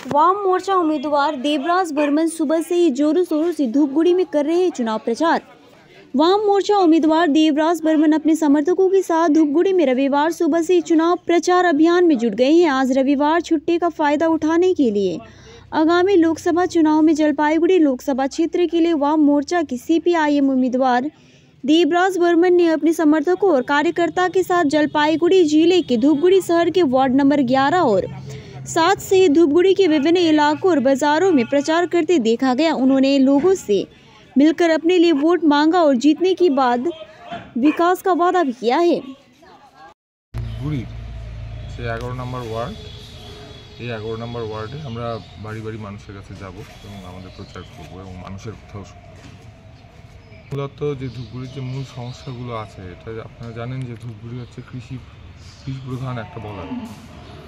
वाम मोर्चा उम्मीदवार देवराज बर्मन सुबह से ही जोरों शोरों से धूपगुड़ी में कर रहे हैं चुनाव प्रचार। वाम मोर्चा उम्मीदवार देवराज बर्मन अपने समर्थकों के साथ धूपगुड़ी में रविवार सुबह से ही चुनाव प्रचार अभियान में जुट गए हैं। आज रविवार छुट्टी का फायदा उठाने के लिए आगामी लोकसभा चुनाव में जलपाईगुड़ी लोकसभा क्षेत्र के लिए वाम मोर्चा की सीपीआईएम उम्मीदवार देवराज बर्मन ने अपने समर्थकों और कार्यकर्ता के साथ जलपाईगुड़ी जिले के धूपगुड़ी शहर के वार्ड नंबर 11 और 7 से धूपगुड़ी के विभिन्न इलाकों और बाजारों में प्रचार करते देखा गया। उन्होंने लोगों से मिलकर अपने लिए वोट मांगा और जीतने के बाद विकास का वादा भी किया है। ধূপগুড়ি সে 11 নম্বর ওয়ার্ড, এই 11 নম্বর ওয়ার্ডে আমরা বাড়ি বাড়ি মানুষের কাছে যাব এবং আমাদের প্রচার করব এবং মানুষের কথাও শুনব। মূলত যে ধূপগুড়ির যে মূল সমস্যাগুলো আছে, এটা আপনারা জানেন যে ধূপগুড়ি হচ্ছে কৃষি প্রধান একটা বলার।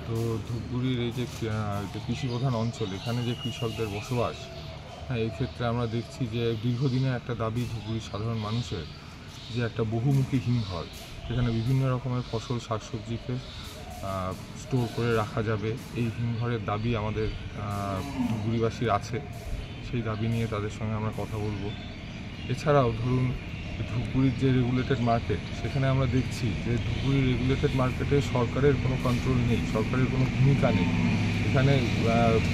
তো ধূপগুড়ির এই যে কৃষি প্রধান অঞ্চল, এখানে যে কৃষকদের বসবাস, হ্যাঁ, এই ক্ষেত্রে আমরা দেখছি যে দীর্ঘদিনের একটা দাবি ধূপগুড়ির সাধারণ মানুষের, যে একটা বহুমুখী হিমঘর, সেখানে বিভিন্ন রকমের ফসল শাকসবজিকে স্টোর করে রাখা যাবে, এই হিমঘরের দাবি আমাদের ধূপগুড়িবাসীর আছে। সেই দাবি নিয়ে তাদের সঙ্গে আমরা কথা বলবো। এছাড়াও ধরুন ধূপগুড়ির যে রেগুলেটেড মার্কেট, সেখানে আমরা দেখছি যে ধূপগুড়ির রেগুলেটেড মার্কেটে সরকারের কোনো কন্ট্রোল নেই, সরকারের কোনো ভূমিকা নেই। এখানে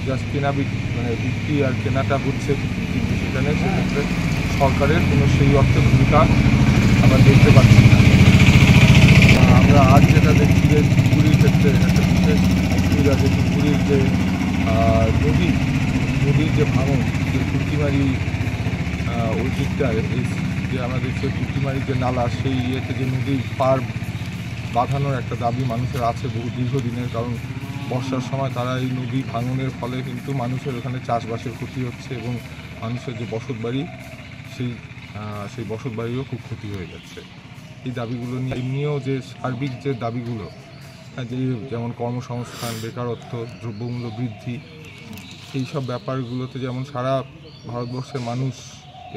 জাস্ট বিক্রি আর কেনাটা হচ্ছে, কিন্তু সেক্ষেত্রে সরকারের কোনো সেই অর্থে ভূমিকা আমরা দেখতে পাচ্ছি না। আমরা আজ যেটা দেখছি যে ধূপগুড়ির ক্ষেত্রে একটা বিশেষ অসুবিধা, যে ধূপগুড়ির যে নদীর যে ভাঙন, যে পুঁটিমারি ওই দিকটায় যে আমাদের যে পুঁটিমারির যে নালা, সেই ইয়েতে যে নদীর পার বাঁধানোর একটা দাবি মানুষের আছে বহু দীর্ঘদিনের। কারণ বর্ষার সময় তারা এই নদী ভাঙনের ফলে কিন্তু মানুষের ওখানে চাষবাসের ক্ষতি হচ্ছে এবং মানুষের যে বসতবাড়ি, সেই বসতবাড়িরও খুব ক্ষতি হয়ে যাচ্ছে। এই দাবিগুলো নিয়ে এমনিও যে সার্বিক যে দাবিগুলো, যেমন কর্মসংস্থান, বেকারত্ব, দ্রব্যমূল্য বৃদ্ধি, এই সব ব্যাপারগুলোতে যেমন সারা ভারতবর্ষের মানুষ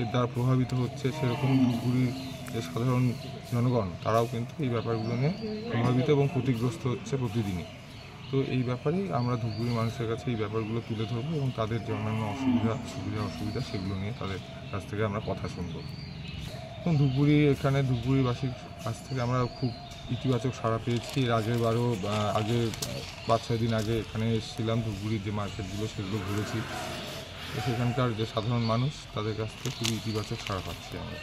এর দ্বারা প্রভাবিত হচ্ছে, সেরকম ধূপগুড়ির যে সাধারণ জনগণ, তারাও কিন্তু এই ব্যাপারগুলো নিয়ে প্রভাবিত এবং ক্ষতিগ্রস্ত হচ্ছে প্রতিদিনই। তো এই ব্যাপারেই আমরা ধূপগুড়ির মানুষের কাছে এই ব্যাপারগুলো তুলে ধরবো এবং তাদের যে অন্যান্য অসুবিধা সেগুলো নিয়ে তাদের কাছ থেকে আমরা কথা শুনবো। এবং ধূপগুড়িবাসীর কাছ থেকে আমরা খুব ইতিবাচক সাড়া পেয়েছি। এর আগের 5-6 দিন আগে এখানে এসেছিলাম, ধূপগুড়ির যে মার্কেটগুলো সেগুলো ঘুরেছি। তো সেখানকার যে সাধারণ মানুষ, তাদের কাছ থেকে খুবই ইতিবাচক সাড়া পাচ্ছি আমরা।